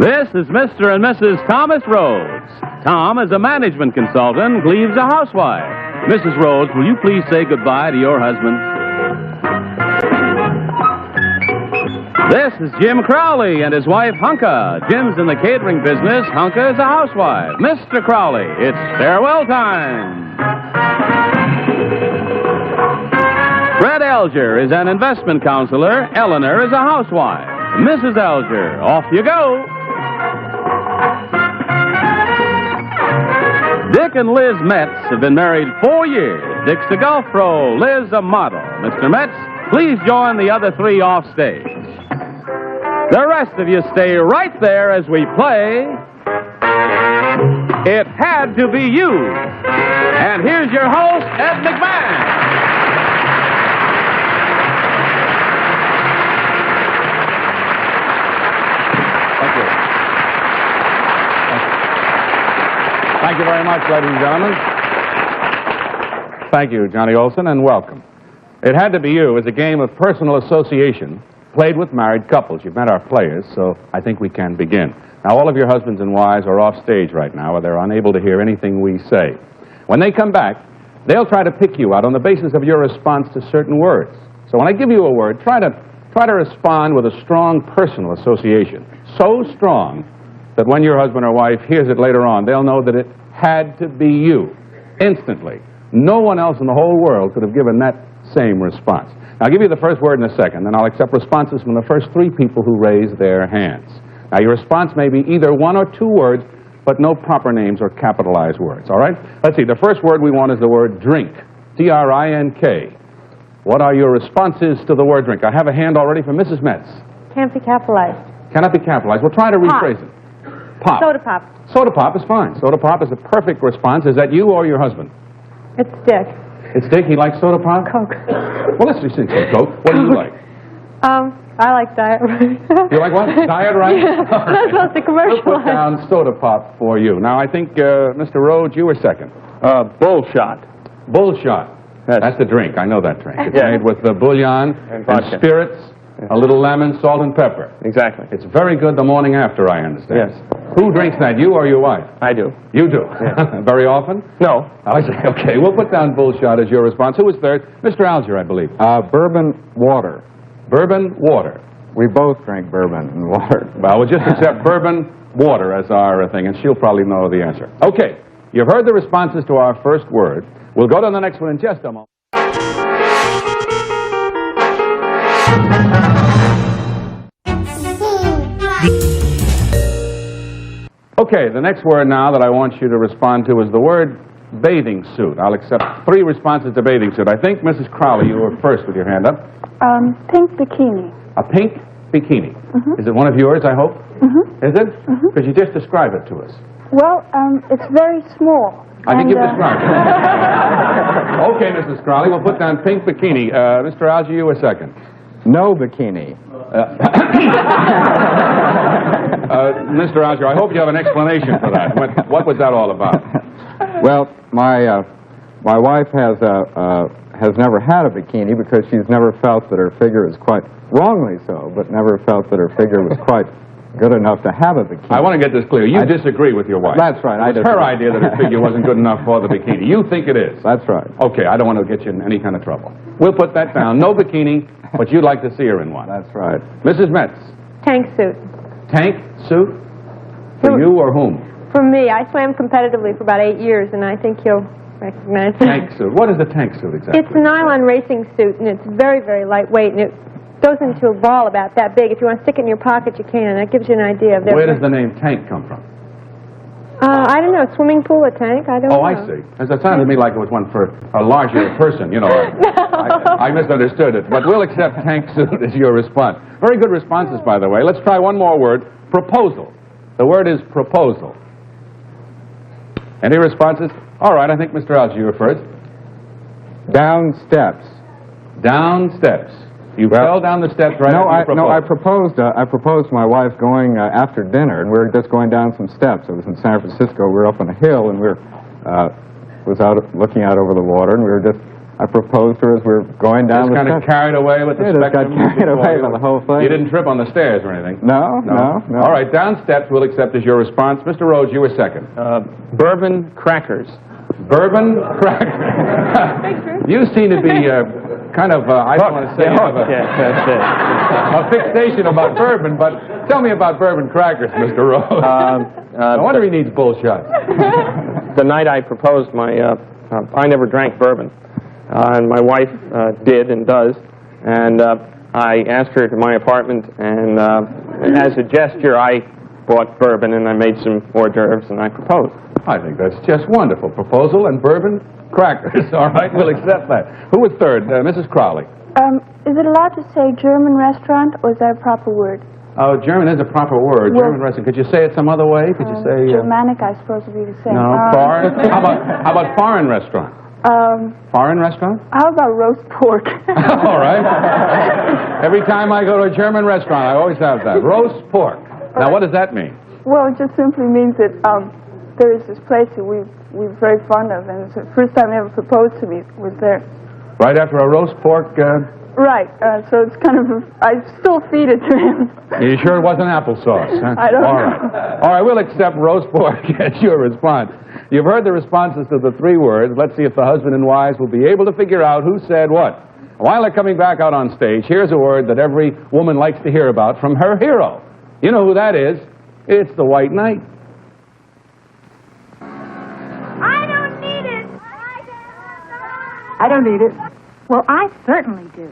This is Mr. and Mrs. Thomas Rhodes. Tom is a management consultant. Cleve's a housewife. Mrs. Rhodes, will you please say goodbye to your husband? This is Jim Crowley and his wife, Hunka. Jim's in the catering business. Hunka is a housewife. Mr. Crowley, it's farewell time. Fred Alger is an investment counselor. Eleanor is a housewife. Mrs. Alger, off you go. Dick and Liz Metz have been married 4 years. Dick's a golf pro, Liz a model. Mr. Metz, please join the other three off stage. The rest of you stay right there as we play It Had to Be You. And here's your host, Ed McMahon. Thank you very much, ladies and gentlemen. Thank you, Johnny Olson, and welcome. It Had to Be You is a game of personal association played with married couples. You've met our players, so I think we can begin. Now, all of your husbands and wives are off stage right now, or they're unable to hear anything we say. When they come back, they'll try to pick you out on the basis of your response to certain words. So when I give you a word, try to respond with a strong personal association. So strong that when your husband or wife hears it later on, they'll know that it had to be you, instantly. No one else in the whole world could have given that same response. Now, I'll give you the first word in a second, then I'll accept responses from the first three people who raise their hands. Now, your response may be either one or two words, but no proper names or capitalized words, all right? Let's see, the first word we want is the word drink, D-R-I-N-K. What are your responses to the word drink? I have a hand already from Mrs. Metz. Can't be capitalized. Cannot be capitalized. We'll try to rephrase it. Pop. Soda pop. Soda pop is fine. Soda pop is a perfect response. Is that you or your husband? It's Dick. It's Dick. He likes soda pop? Coke. Well, let's just say Coke. What do you like? I like Diet Right. You like what? Diet Right? Yeah, that's supposed to commercialize. We'll put down soda pop for you. Now, I think, Mr. Rhodes, you were second. Bullshot. Bullshot. Yes. That's the drink. I know that drink. It's Yeah. made with the bouillon and spirits, a little lemon, salt, and pepper. Exactly. It's very good the morning after, I understand. Yes. Who drinks that, you or your wife? I do. You do. Yes. Very often? No. I say, okay, we'll put down bullshot as your response. Who was third? Mr. Alger, I believe. Bourbon water. Bourbon water. We both drink bourbon and water. Well, we'll just accept bourbon water as our thing, and she'll probably know the answer. Okay, you've heard the responses to our first word. We'll go to the next one in just a moment. Okay, the next word now that I want you to respond to is the word bathing suit. I'll accept three responses to bathing suit. I think, Mrs. Crowley, you were first with your hand up. Pink bikini. A pink bikini. Is it one of yours, I hope? Is it? Could you just describe it to us? Well, it's very small. I think you've described it. Okay, Mrs. Crowley, we'll put down pink bikini. Mr. Alger, you were second. No bikini. Mr. Alger, I hope you have an explanation for that. What was that all about? Well, my wife has never had a bikini because she's never felt that her figure is quite, wrongly so, but never felt that her figure was quite good enough to have a bikini. I want to get this clear. You disagree with your wife. That's right. It's her idea that her figure wasn't good enough for the bikini. You think it is. That's right. Okay, I don't want to get you in any kind of trouble. We'll put that down. No bikini, but you'd like to see her in one. That's right. Mrs. Metz. Tank suit. Tank suit? For you or whom? For me, I swam competitively for about 8 years, and I think you'll recognize it. Tank suit. What is the tank suit exactly? It's a nylon racing suit, and it's very, very lightweight, and it goes into a ball about that big. If you want to stick it in your pocket, you can. That gives you an idea of their... Where does the name tank come from? I don't know. Swimming pool, a tank? I don't know. Oh, I see. As it sounded to me like it was one for a larger person, you know. I misunderstood it. But we'll accept tank suit as your response. Very good responses, by the way. Let's try one more word. Proposal. The word is proposal. Any responses? All right, I think Mr. Alger, you were first. Down steps. Down steps. You fell down the steps right after you proposed. I proposed to my wife going after dinner, and we were just going down some steps. It was in San Francisco. We were up on a hill, and we were was out looking out over the water, and we were just I proposed to her as we were going down Just the kind of steps. carried away with the Yeah, just got spectrum. carried away with the whole thing. You didn't trip on the stairs or anything? No. All right, down steps we'll accept as your response. Mr. Rhodes, you were second. Bourbon crackers. Bourbon crackers. You seem to be kind of, I don't want to say, have a fixation about bourbon, but tell me about bourbon crackers, Mr. Rhodes. No wonder he needs bullshots. The night I proposed, I never drank bourbon, and my wife did and does, and I asked her to my apartment, and as a gesture, I bought bourbon, and I made some hors d'oeuvres, and I proposed. I think that's just wonderful. Proposal and bourbon crackers. All right, we'll accept that. Who was third? Mrs. Crowley. Is it allowed to say German restaurant, or is that a proper word? Oh, German is a proper word. Well, German restaurant. Could you say it some other way? Could you say... Germanic, I suppose, would be the same. No, foreign? How about foreign restaurant? Foreign restaurant? How about roast pork? All right. Every time I go to a German restaurant, I always have that. Roast pork. Now, what does that mean? Well, it just simply means that there is this place that we're very fond of, and it's the first time he ever proposed to me was there. Right after a roast pork... Right, so it's kind of, I still feed it to him. Are you sure it wasn't applesauce? Huh? I don't All know. right. All right, we'll accept roast pork as your response. You've heard the responses to the three words. Let's see if the husband and wives will be able to figure out who said what. While they're coming back out on stage, here's a word that every woman likes to hear about from her hero. You know who that is. It's the White Knight. I don't need it. I don't need it. Well, I certainly do.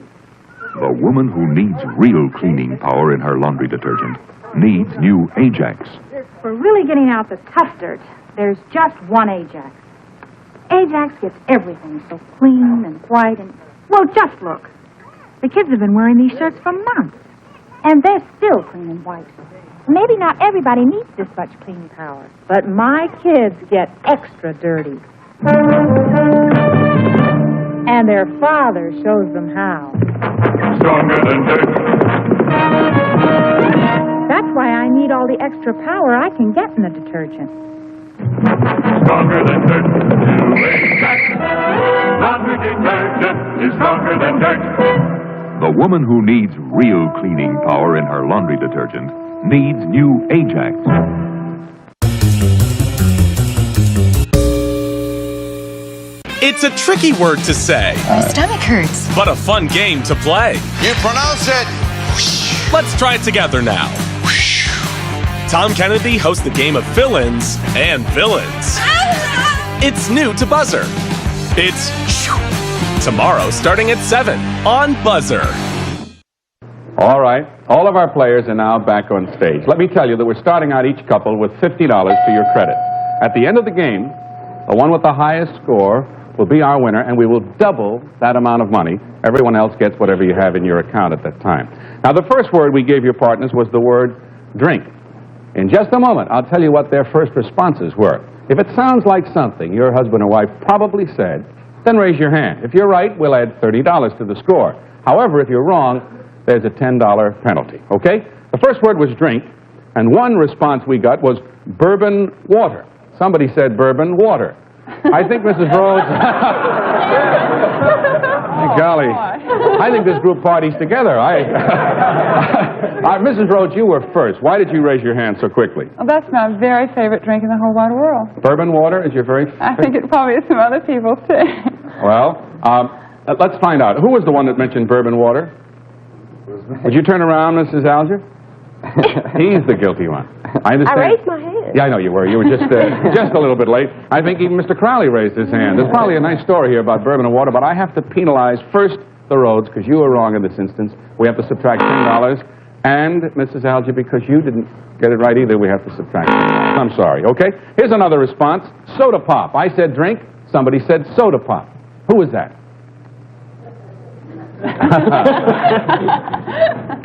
The woman who needs real cleaning power in her laundry detergent needs new Ajax. For really getting out the tough dirt, there's just one Ajax. Ajax gets everything so clean and white and... Well, just look. The kids have been wearing these shirts for months, and they're still clean and white. Maybe not everybody needs this much cleaning power, but my kids get extra dirty. And their father shows them how. Stronger than dirt. That's why I need all the extra power I can get in the detergent. Stronger than dirt. New Ajax. Laundry detergent is stronger than dirt. The woman who needs real cleaning power in her laundry detergent needs new Ajax. It's a tricky word to say. My stomach hurts. But a fun game to play. You pronounce it. Let's try it together now. Tom Kennedy hosts the game of fill-ins and villains. It's new to Buzzer. It's tomorrow starting at 7 on Buzzer. All right. All of our players are now back on stage. Let me tell you that we're starting out each couple with $50 to your credit. At the end of the game, the one with the highest score will be our winner, and we will double that amount of money. Everyone else gets whatever you have in your account at that time. Now, the first word we gave your partners was the word drink. In just a moment, I'll tell you what their first responses were. If it sounds like something your husband or wife probably said, then raise your hand. If you're right, we'll add $30 to the score. However, if you're wrong, there's a $10 penalty, okay? The first word was drink, and one response we got was bourbon water. Somebody said bourbon water. I think Mrs. Rhodes... Golly. I think this group parties together. Mrs. Rhodes, you were first. Why did you raise your hand so quickly? Well, that's my very favorite drink in the whole wide world. Bourbon water is your very favorite? I think it probably is some other people's too. Well, let's find out. Who was the one that mentioned bourbon water? Would you turn around, Mrs. Alger? He's the guilty one. I understand. I raised my hand. Yeah, I know you were. You were just just a little bit late. I think even Mr. Crowley raised his hand. There's probably a nice story here about bourbon and water, but I have to penalize first the Rhodes, because you were wrong in this instance. We have to subtract $10. And, Mrs. Alger, because you didn't get it right either, we have to subtract $10. I'm sorry, okay? Here's another response. Soda pop. I said drink. Somebody said soda pop. Who was that?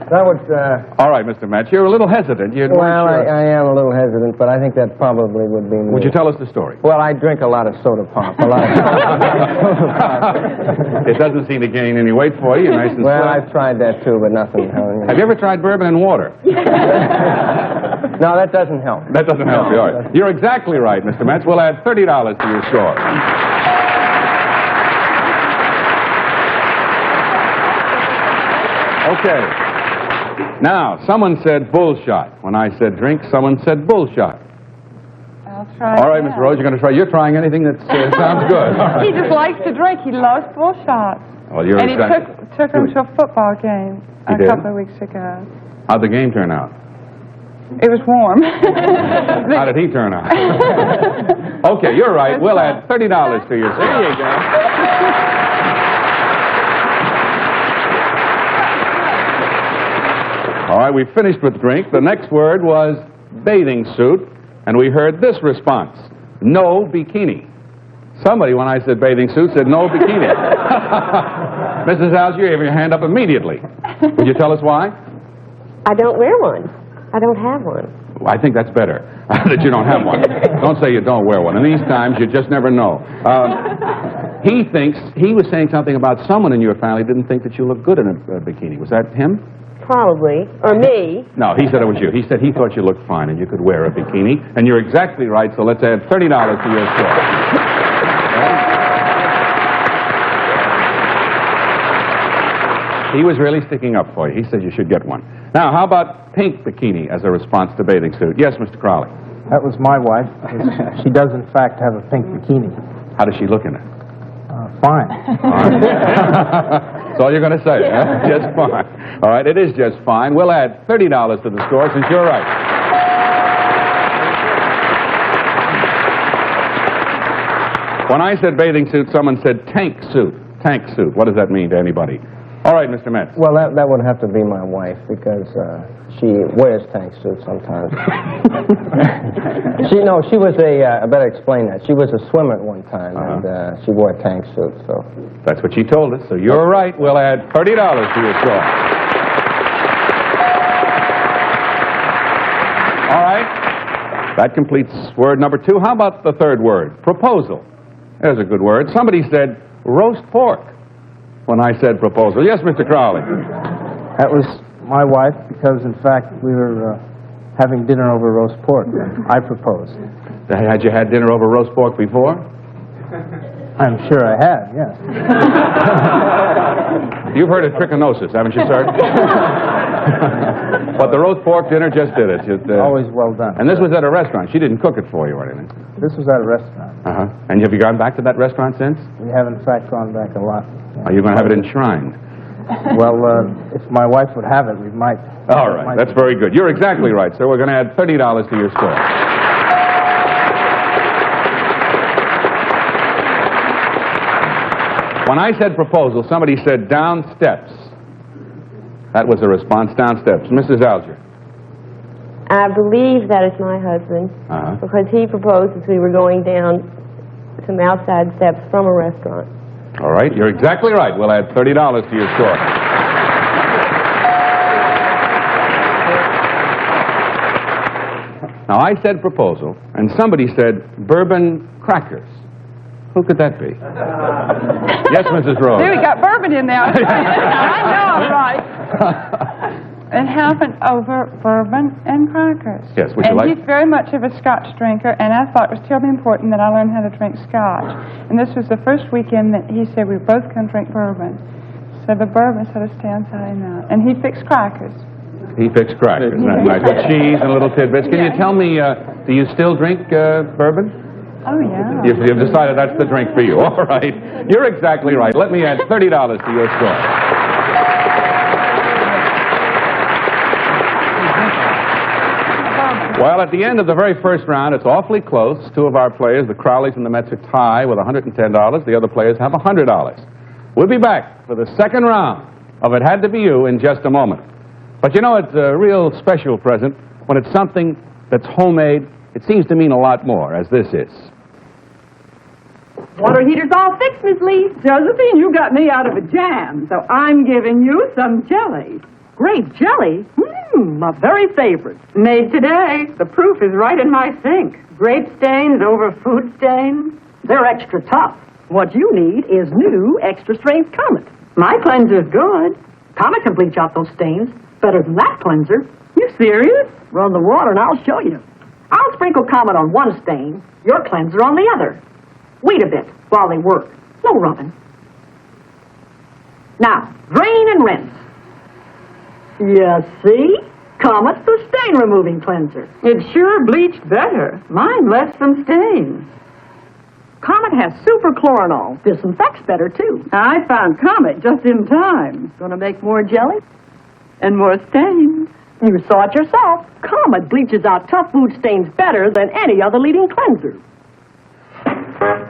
That was, All right, Mr. Metz, you're a little hesitant. You well, weren't sure. I am a little hesitant, but I think that probably would be me. Would you tell us the story? Well, I drink a lot of soda pop. A lot of It doesn't seem to gain any weight for you. You're nice and Well, slim. I've tried that too, but nothing. Have you ever tried bourbon and water? No, that doesn't help. That doesn't help you. All right. You're exactly right, Mr. Metz. We'll add $30 to your score. Okay. Now, someone said bullshot. When I said drink, someone said bullshot. I'll try. All right, Mr. Rose, you're going to try. You're trying anything that sounds good. All right. He just likes to drink. He loves bull shots. Well, you're And he exactly... took him to a football game He a did? couple of weeks ago. How'd the game turn out? It was warm. How did he turn out? Okay, you're right. We'll add $30 to your score. There you go. All right, we finished with drink. The next word was bathing suit, and we heard this response: no bikini. Somebody, when I said bathing suit, said no bikini. Mrs. Alger, you have your hand up immediately. Would you tell us why? I don't wear one. I don't have one. Well, I think that's better, that you don't have one. Don't say you don't wear one. In these times, you just never know. He was saying something about someone in your family didn't think that you looked good in a bikini. Was that him? Probably. Or me. No, he said it was you. He said he thought you looked fine and you could wear a bikini. And you're exactly right, so let's add $30 to your score. He was really sticking up for you. He said you should get one. Now, how about pink bikini as a response to bathing suit? Yes, Mr. Crowley. That was my wife. She does, in fact, have a pink bikini. How does she look in it? Fine. That's all you're going to say, huh? Just fine. All right, it is just fine. We'll add $30 to the score since you're right. When I said bathing suit, someone said tank suit. Tank suit. What does that mean to anybody? All right, Mr. Metz. Well, that would have to be my wife because she wears tank suits sometimes. She was I better explain that. She was a swimmer at one time, and she wore tank suits, so. That's what she told us, so you're right. We'll add $30 to your score. All right. That completes word number 2. How about the third word? Proposal. There's a good word. Somebody said roast pork when I said proposal. Yes, Mr. Crowley. That was my wife because, in fact, we were having dinner over roast pork. I proposed. Had you had dinner over roast pork before? I'm sure I have, yes. You've heard of trichinosis, haven't you, sir? But the roast pork dinner just did it. Always well done. And this was at a restaurant. She didn't cook it for you or anything. This was at a restaurant. And have you gone back to that restaurant since? We have, in fact, gone back a lot. Are you going to have it enshrined? Well, if my wife would have it, we might. All right, that's very good. You're exactly right, sir. We're going to add $30 to your score. When I said proposal, somebody said down steps. That was a response, down steps. Mrs. Alger. I believe that is my husband because he proposed as we were going down some outside steps from a restaurant. All right, you're exactly right. We'll add $30 to your score. Now, I said proposal, and somebody said bourbon crackers. Who could that be? Yes, Mrs. Rose. See, we got bourbon in there. I know, right. And half an over bourbon and crackers. Yes, would you like? And he's very much of a Scotch drinker, and I thought it was terribly important that I learn how to drink Scotch. And this was the first weekend that he said we both can drink bourbon. So the bourbon sort of stands high now. And he fixed crackers. He fixed crackers. Nice. With cheese and little tidbits. Can you tell me, do you still drink bourbon? Oh, yeah. You've decided that's the drink for you. All right. You're exactly right. Let me add $30 to your score. Well, at the end of the very first round, it's awfully close. Two of our players, the Crowleys and the Mets, are tied with $110. The other players have $100. We'll be back for the second round of It Had to Be You in just a moment. But you know, it's a real special present when it's something that's homemade. It seems to mean a lot more, as this is. Water heater's all fixed, Miss Lee. Josephine, you got me out of a jam, so I'm giving you some jelly. Grape jelly? My very favorite. Made today. The proof is right in my sink. Grape stains over food stains. They're extra tough. What you need is new Extra Strength Comet. My cleanser's good. Comet can bleach out those stains better than that cleanser. You serious? Run the water and I'll show you. I'll sprinkle Comet on one stain, your cleanser on the other. Wait a bit while they work. No rubbing. Now, drain and rinse. Yeah, see? Comet's the stain-removing cleanser. It sure bleached better. Mine left some stains. Comet has superchlorinol. Disinfects better, too. I found Comet just in time. Gonna make more jelly and more stains. You saw it yourself. Comet bleaches out tough food stains better than any other leading cleanser.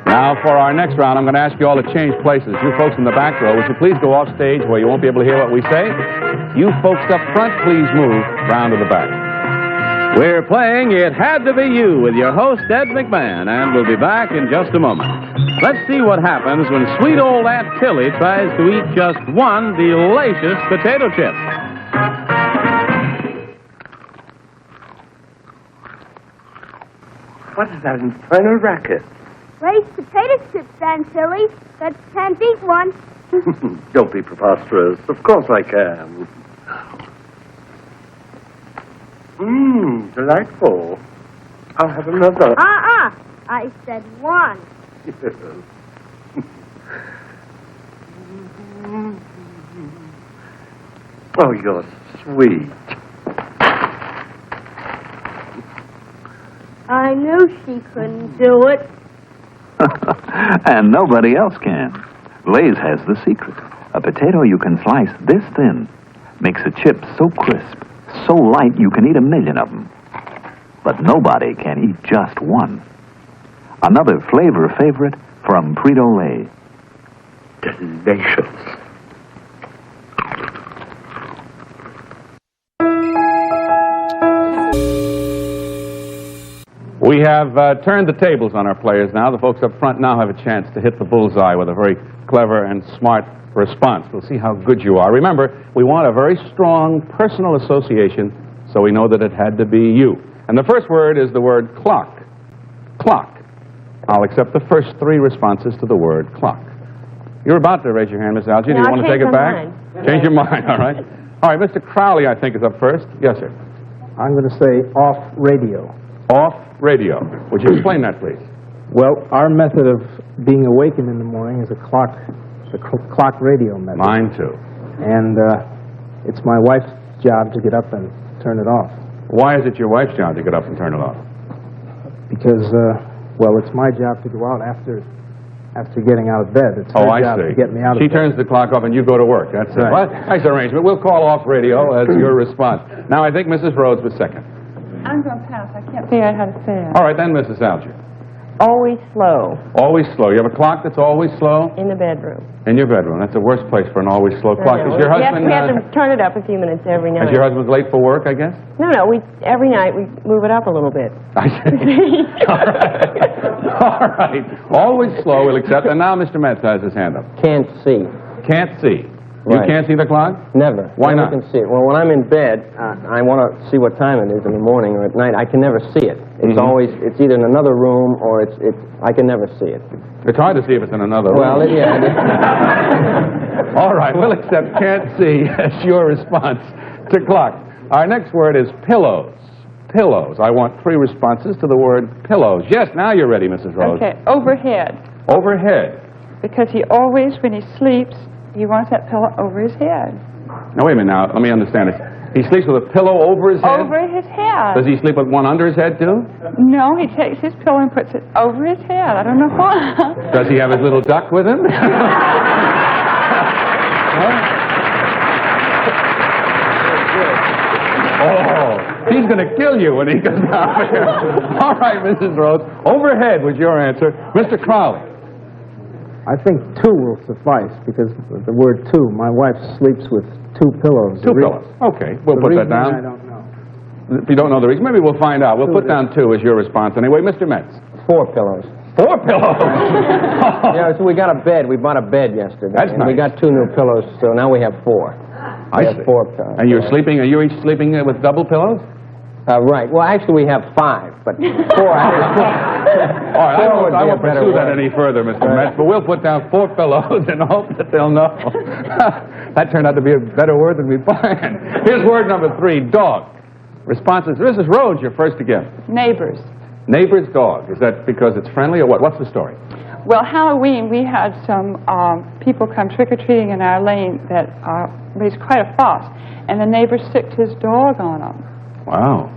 Now, for our next round, I'm going to ask you all to change places. You folks in the back row, would you please go off stage where you won't be able to hear what we say? You folks up front, please move round to the back. We're playing It Had to Be You with your host, Ed McMahon, and we'll be back in just a moment. Let's see what happens when sweet old Aunt Tilly tries to eat just one delicious potato chip. What is that infernal racket? Raise potato chips, Aunt Tilly. But can't eat one. Don't be preposterous. Of course I can. Delightful. I'll have another. I said one. Oh, you're sweet. I knew she couldn't do it. And nobody else can. Lay's has the secret. A potato you can slice this thin makes a chip so crisp, so light you can eat 1,000,000 of them. But nobody can eat just one. Another flavor favorite from Frito-Lay. Delicious. We have turned the tables on our players now. The folks up front now have a chance to hit the bullseye with a very clever and smart response. We'll see how good you are. Remember, we want a very strong personal association, so we know that it had to be you. And the first word is the word clock. Clock. I'll accept the first 3 responses to the word clock. You're about to raise your hand, Miss Algie. Do you want to take it back? Change your mind, all right. All right, Mr. Crowley, I think, is up first. Yes, sir. I'm going to say off radio. Off radio. Would you explain that, please? Well, our method of being awakened in the morning is the clock radio method. Mine, too. And it's my wife's job to get up and turn it off. Why is it your wife's job to get up and turn it off? Because, well, it's my job to go out after getting out of bed. It's her job to get me out of bed. She turns the clock off and you go to work. That's right. Well, nice arrangement. We'll call off radio as your response. Now, I think Mrs. Rhodes was second. I'm going to pass. I can't figure out how to say it. All right, then, Mrs. Alger. Always slow. Always slow. You have a clock that's always slow? In the bedroom. In your bedroom. That's the worst place for an always slow clock. Is your husband... We have to turn it up a few minutes every night. Is your husband late for work, I guess? No, every night we move it up a little bit. I see. All right. All right. Always slow, we'll accept. And now Mr. Metz has his hand up. Can't see. Can't see. You Right. can't see the clock? Never. Why not? I can see it. Well, when I'm in bed, I want to see what time it is in the morning or at night. I can never see it. It's always, it's either in another room or I can never see it. It's hard to see if it's in another room. Well, yeah. All right, we'll accept can't see as your response to clock. Our next word is pillows. Pillows. I want 3 responses to the word pillows. Yes, now you're ready, Mrs. Rose. Okay, overhead. Overhead. Because he always, when he sleeps, he wants that pillow over his head. Now, wait a minute now. Let me understand this. He sleeps with a pillow over his head? Over his head. Does he sleep with one under his head, too? No, he takes his pillow and puts it over his head. I don't know why. Does he have his little duck with him? Oh, he's going to kill you when he comes out here. All right, Mrs. Rhodes. Overhead was your answer. Mr. Crowley. I think 2 will suffice because the word 2, my wife sleeps with 2 pillows. 2 pillows. Okay, we'll put that down. I don't know. If you don't know the reason, maybe we'll find out. We'll put down 2 as your response. Anyway, Mr. Metz. 4 pillows. 4 pillows? Yeah, so we got a bed. We bought a bed yesterday. That's and nice. we got 2 new pillows, so now we have 4. I have see. 4 pillows. And you're sleeping, are you each sleeping with double pillows? Right. Well, actually, we have 5, but 4. All right, I won't pursue that any further, Mr. Metz, but we'll put down 4 pillows and hope that they'll know. That turned out to be a better word than we planned. Here's word number 3, dog. Responses. Mrs. Rhodes, you're first again. Neighbors. Neighbor's dog. Is that because it's friendly or what? What's the story? Well, Halloween, we had some people come trick-or-treating in our lane that raised quite a fuss, and the neighbor sicked his dog on them. Wow.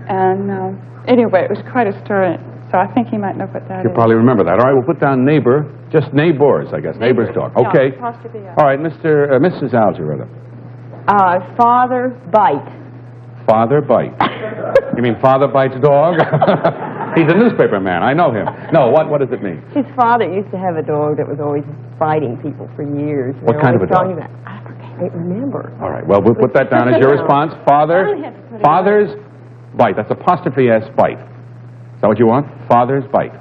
And anyway, it was quite a story, so I think he might know what that You is. probably remember that. All right, we'll put down neighbor, just neighbors, I guess. Neighbor's dog. Yeah, Okay. apostrophe S. All right, Mrs. Alger, rather. Father bite. Father bite. You mean father bites dog? He's a newspaper man. I know him. No, what does it mean? His father used to have a dog that was always biting people for years. What kind of a dog? I can't remember. All right, well, we'll put that down as your response. Father's bite. That's apostrophe S bite. Is that what you want? Father's bite.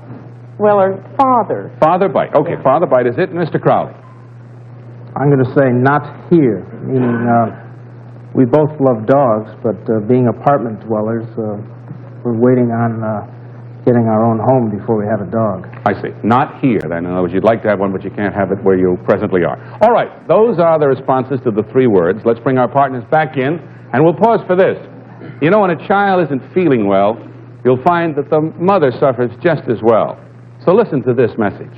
Well, or father. Father bite. Okay, father bite is it. Mr. Crowley. I'm going to say not here, meaning we both love dogs, but being apartment dwellers, we're waiting on getting our own home before we have a dog. I see. Not here, then. In other words, you'd like to have one, but you can't have it where you presently are. All right, those are the responses to the 3 words. Let's bring our partners back in, and we'll pause for this. You know, when a child isn't feeling well, you'll find that the mother suffers just as well. So listen to this message.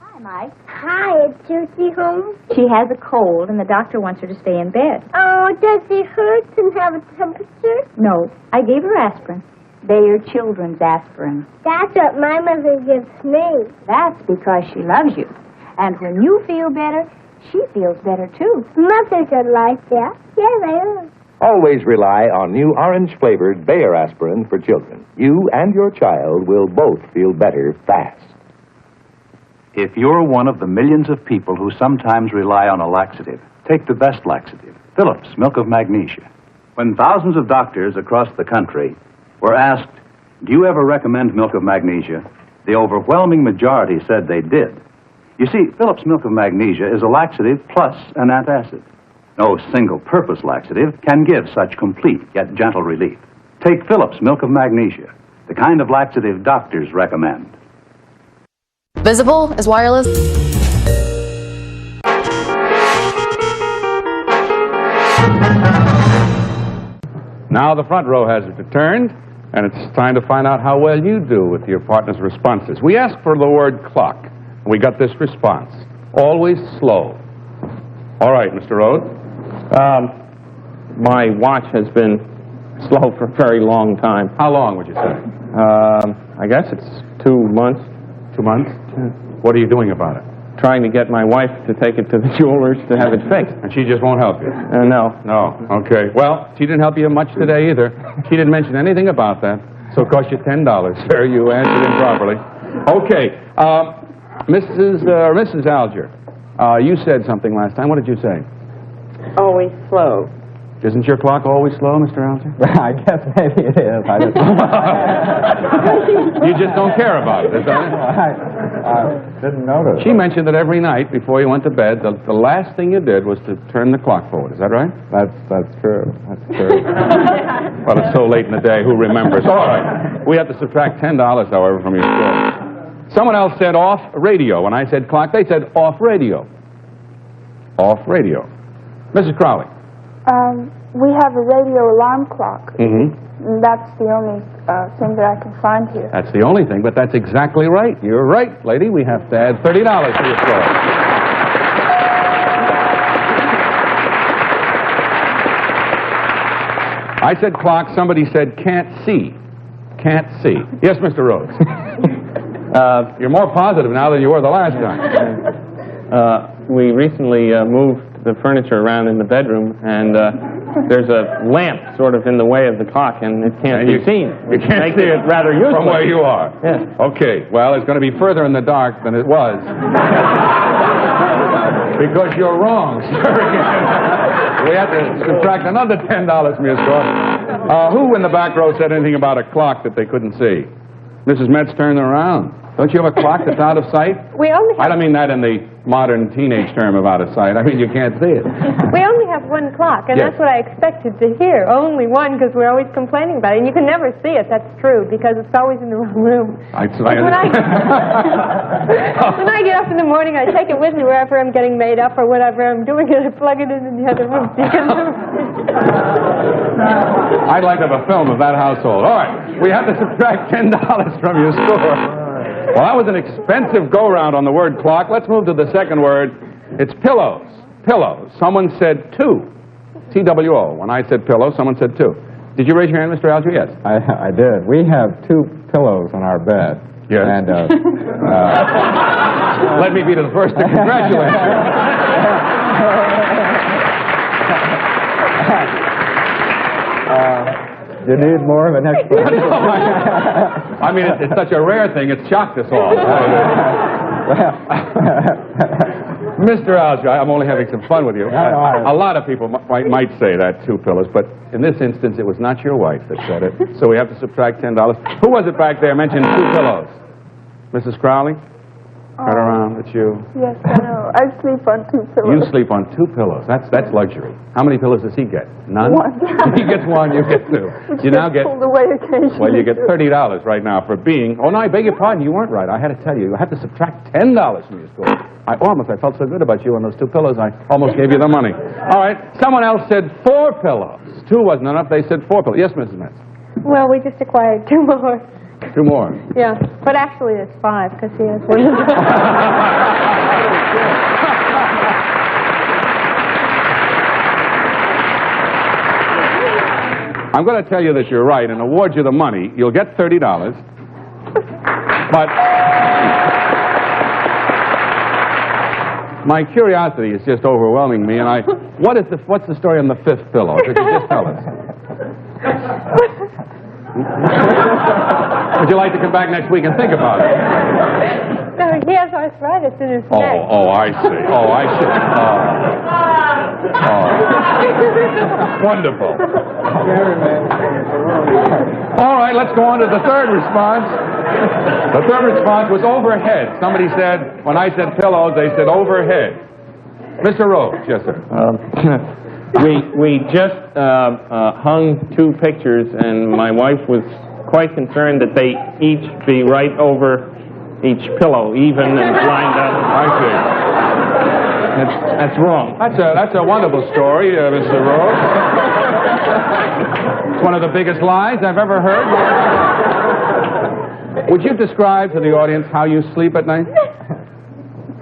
Hi, Mike. Hi, is Judy home? She has a cold, and the doctor wants her to stay in bed. Oh, does it hurt and have a temperature? No, I gave her aspirin. Bayer Children's aspirin. That's what my mother gives me. That's because she loves you. And when you feel better, she feels better, too. Mothers are like that. Yeah, they are. Always rely on new orange-flavored Bayer aspirin for children. You and your child will both feel better fast. If you're one of the millions of people who sometimes rely on a laxative, take the best laxative, Phillips Milk of Magnesia. When thousands of doctors across the country were asked, do you ever recommend Milk of Magnesia? The overwhelming majority said they did. You see, Phillips Milk of Magnesia is a laxative plus an antacid. No single-purpose laxative can give such complete yet gentle relief. Take Phillips Milk of Magnesia, the kind of laxative doctors recommend. Visible is wireless. Now the front row has returned, and it's time to find out how well you do with your partner's responses. We asked for the word clock, and we got this response. Always slow. All right, Mr. Rhodes. My watch has been slow for a very long time. How long would you say? I guess it's 2 months. 2 months? What are you doing about it? Trying to get my wife to take it to the jeweler's to have it fixed. And she just won't help you? No. No, okay. Well, she didn't help you much today either. She didn't mention anything about that, so it cost you $10. Sir, you answered improperly. Okay, Mrs. Alger, you said something last time. What did you say? Always slow. Isn't your clock always slow, Mr. Alger? I guess maybe it is. I just You just don't care about it, is that it? I didn't notice. She mentioned that every night before you went to bed, the last thing you did was to turn the clock forward. Is that right? That's true. That's true. Well, it's so late in the day, who remembers? All right. We have to subtract $10, however, from your score. Someone else said off radio. When I said clock, they said off radio. Off radio. Mrs. Crowley. We have a radio alarm clock. Mm-hmm. And that's the only thing that I can find here. That's the only thing, but that's exactly right. You're right, lady. We have to add $30 to your score. I said clock. Somebody said can't see. Can't see. Yes, Mr. Rhodes. You're more positive now than you were the last time. We recently moved the furniture around in the bedroom, and there's a lamp sort of in the way of the clock, and it can't be seen. You can't see it rather useless. from where you are. Yes. Okay, well, it's going to be further in the dark than it was. Because you're wrong, sir. We have to subtract another $10 from your score. Who in the back row said anything about a clock that they couldn't see? Mrs. Metz turned around. Don't you have a clock that's out of sight? We only I don't mean that in the modern teenage term of out of sight. I mean you can't see it. We only have one clock, and Yes. that's what I expected to hear. Only one, because we're always complaining about it. And you can never see it, that's true, because it's always in the wrong room. I When I get up in the morning, I take it with me wherever I'm getting made up or whatever I'm doing, and I plug it in the other room. I'd like to have a film of that household. All right, we have to subtract $10 from your score. Well, that was an expensive go-round on the word clock. Let's move to the second word. It's pillows. Pillows. Someone said two. T-W-O. When I said pillow, someone said two. Did you raise your hand, Mr. Alger? Yes. I did. We have 2 pillows on our bed. Yes. And, let me be the first to congratulate you. You need more of an explanation? I mean, it's such a rare thing, it's shocked us all. Mr. Alger, I'm only having some fun with you. A lot of people might say that, 2 pillows, but in this instance, it was not your wife that said it, so we have to subtract $10. Who was it back there mentioned 2 pillows? Mrs. Crowley? Right around, it's you. Yes, I know. I sleep on 2 pillows. You sleep on 2 pillows. That's luxury. How many pillows does he get? None? 1. He gets 1, you get 2. You now get... pulled away occasionally. Well, you get $30 right now for being... Oh, no, I beg your pardon. You weren't right. I had to tell you. You have to subtract $10 from your score. I felt so good about you on those 2 pillows, I almost gave you the money. All right. Someone else said 4 pillows. 2 wasn't enough. They said 4 pillows. Yes, Mrs. Metz. Well, we just acquired 2 more. 2 more. Yeah, but actually it's 5 because he has one. I'm going to tell you that you're right and award you the money. You'll get $30. But my curiosity is just overwhelming me, and what's the story on the 5th pillow? Could you just tell us? Would you like to come back next week and think about it? No, he has arthritis in his neck. Oh, I see. Oh, I see. Wonderful. All right, let's go on to the third response. The third response was overhead. Somebody said, when I said pillows, they said overhead. Mr. Rhodes, yes, sir. We just hung 2 pictures, and my wife was quite concerned that they each be right over each pillow, even and lined up. I see. That's wrong. That's a wonderful story, Mr. Rhodes. It's one of the biggest lies I've ever heard. Would you describe to the audience how you sleep at night?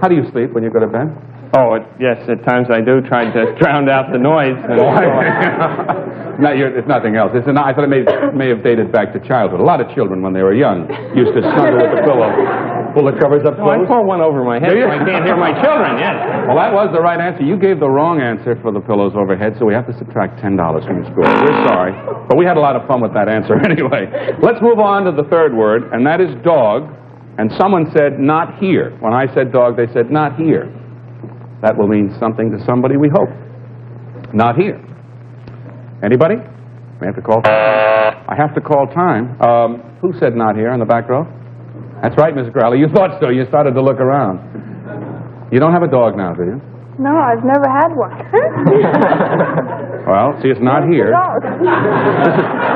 How do you sleep when you go to bed? Oh, yes, at times I do try to drown out the noise. It's nothing else. I thought it may have dated back to childhood. A lot of children, when they were young, used to snuggle with the pillow, pull the covers up close. I pull one over my head so I can't hear my children, yes. Well, that was the right answer. You gave the wrong answer for the pillows overhead, so we have to subtract $10 from your score. We're sorry, but we had a lot of fun with that answer anyway. Let's move on to the third word, and that is dog. And someone said, not here. When I said dog, they said, not here. That will mean something to somebody, we hope. Not here. Anybody? I have to call time. Who said not here in the back row? That's right, Mrs. Crowley. You thought so. You started to look around. You don't have a dog now, do you? No, I've never had one. Well, see, it's not here.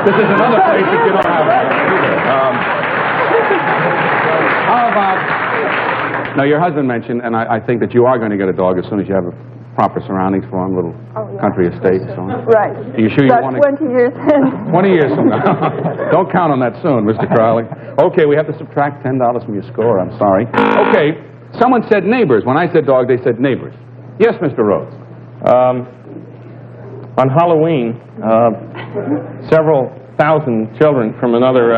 This is another place that you don't have it either. How about... Now, your husband mentioned, and I think that you are going to get a dog as soon as you have proper surroundings for him, little country estate and so on. Right. Are you sure you want to... 20 years in. 20 years from now. Don't count on that soon, Mr. Crowley. Okay, we have to subtract $10 from your score. I'm sorry. Okay, someone said neighbors. When I said dog, they said neighbors. Yes, Mr. Rhodes. On Halloween, several thousand children from another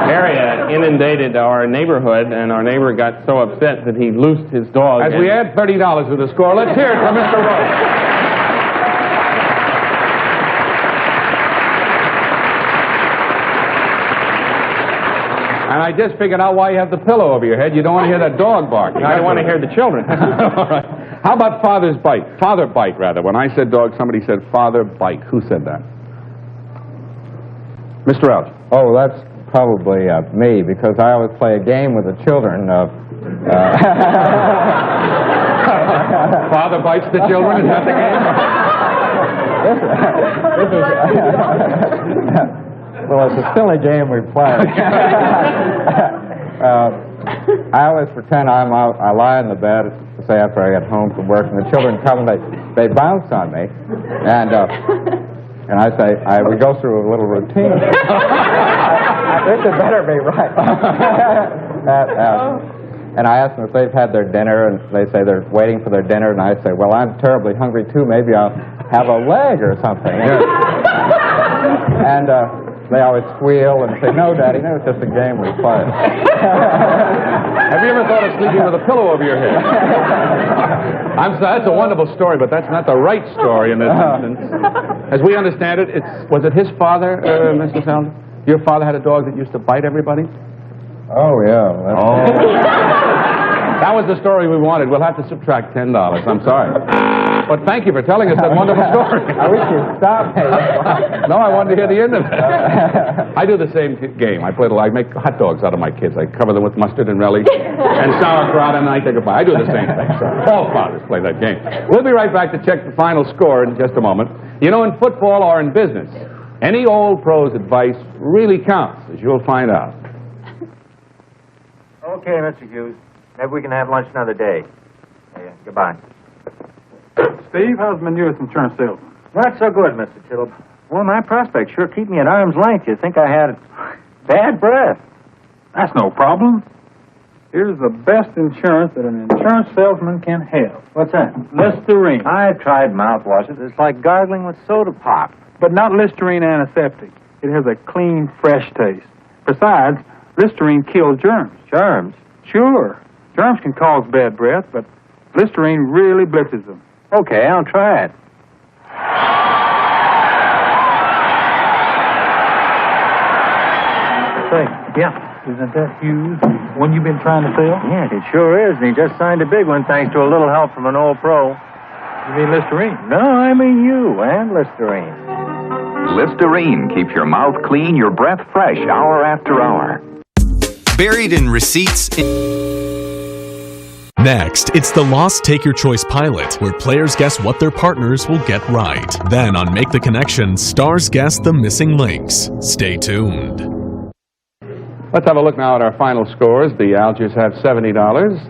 area inundated our neighborhood, and our neighbor got so upset that he loosed his dog. As we add $30 to the score, let's hear it from Mr. Rhodes. And I just figured out why you have the pillow over your head. You don't want to hear that dog bark. I don't want to hear the children. All right. How about father's bite? Father bite, rather. When I said dog, somebody said father bite. Who said that? Mr. Alger. Oh, that's probably me, because I always play a game with the children. Father bites the children? Is that the game? Well, it's a silly game we play. I always pretend I lie in the bed, say after I get home from work, and the children come and they bounce on me, and I say, we go through a little routine. I This had better be right. And I ask them if they've had their dinner, and they say they're waiting for their dinner, and I say, well, I'm terribly hungry too. Maybe I'll have a leg or something. And they always squeal and say, no, Daddy, no, it's just a game we play. Have you ever thought of sleeping with a pillow over your head? I'm sorry, that's a wonderful story, but that's not the right story in this instance. As we understand it, was it his father, Mr. Selden? Your father had a dog that used to bite everybody? Oh, yeah. That was the story we wanted. We'll have to subtract $10. I'm sorry. But thank you for telling us that wonderful story. I wish you'd stop. No, I wanted to hear the end of it. I do the same game. I make hot dogs out of my kids. I cover them with mustard and relish and sauerkraut, and I take a bite. I do the same thing. So all fathers play that game. We'll be right back to check the final score in just a moment. You know, in football or in business, any old pro's advice really counts, as you'll find out. Okay, Mr. Hughes. Maybe we can have lunch another day. Yeah, goodbye. Steve, how's my newest insurance salesman? Not so good, Mr. Tillop. Well, my prospects sure keep me at arm's length. You'd think I had bad breath. That's no problem. Here's the best insurance that an insurance salesman can have. What's that? Listerine. I've tried mouthwashes. It's like gargling with soda pop. But not Listerine antiseptic. It has a clean, fresh taste. Besides, Listerine kills germs. Germs? Sure. Germs can cause bad breath, but Listerine really blitzes them. Okay, I'll try it. Say, yeah. Isn't that Hughes, one you've been trying to sell? Yeah, it sure is, and he just signed a big one thanks to a little help from an old pro. You mean Listerine? No, I mean you and Listerine. Listerine keeps your mouth clean, your breath fresh, hour after hour. Buried in receipts. Next, it's the Lost Take Your Choice pilot, where players guess what their partners will get right. Then on Make the Connection, stars guess the missing links. Stay tuned. Let's have a look now at our final scores. The Algiers have $70.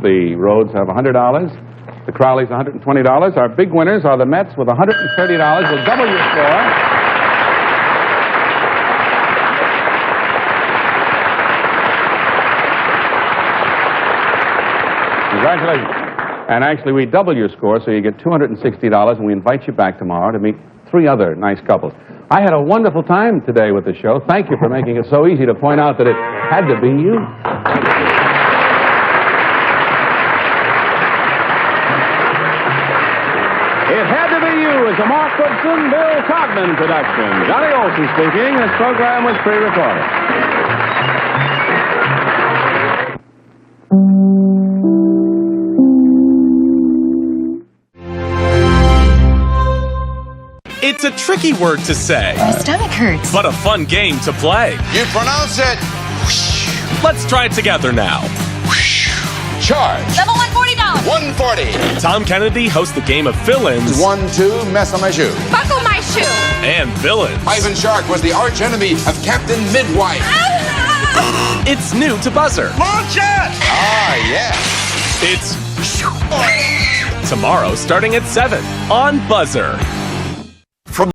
The Rhodes have $100. The Crowleys $120. Our big winners are the Mets with $130. We'll double your score. Congratulations. And actually, we double your score, so you get $260, and we invite you back tomorrow to meet 3 other nice couples. I had a wonderful time today with the show. Thank you for making it so easy to point out that it had to be you. It Had to Be You is a Mark Goodson, Bill Cogman production. Johnny Olson speaking. This program was pre-recorded. It's a tricky word to say. My stomach hurts. But a fun game to play. You pronounce it. Let's try it together now. Charge. Level $140. $140. Tom Kennedy hosts the game of fill-ins. 1, 2, mess on my shoe. Buckle my shoe. And villains. Ivan Shark was the arch enemy of Captain Midwife. It's new to Buzzer. Launch it! Ah, yes. It's tomorrow starting at 7 on Buzzer.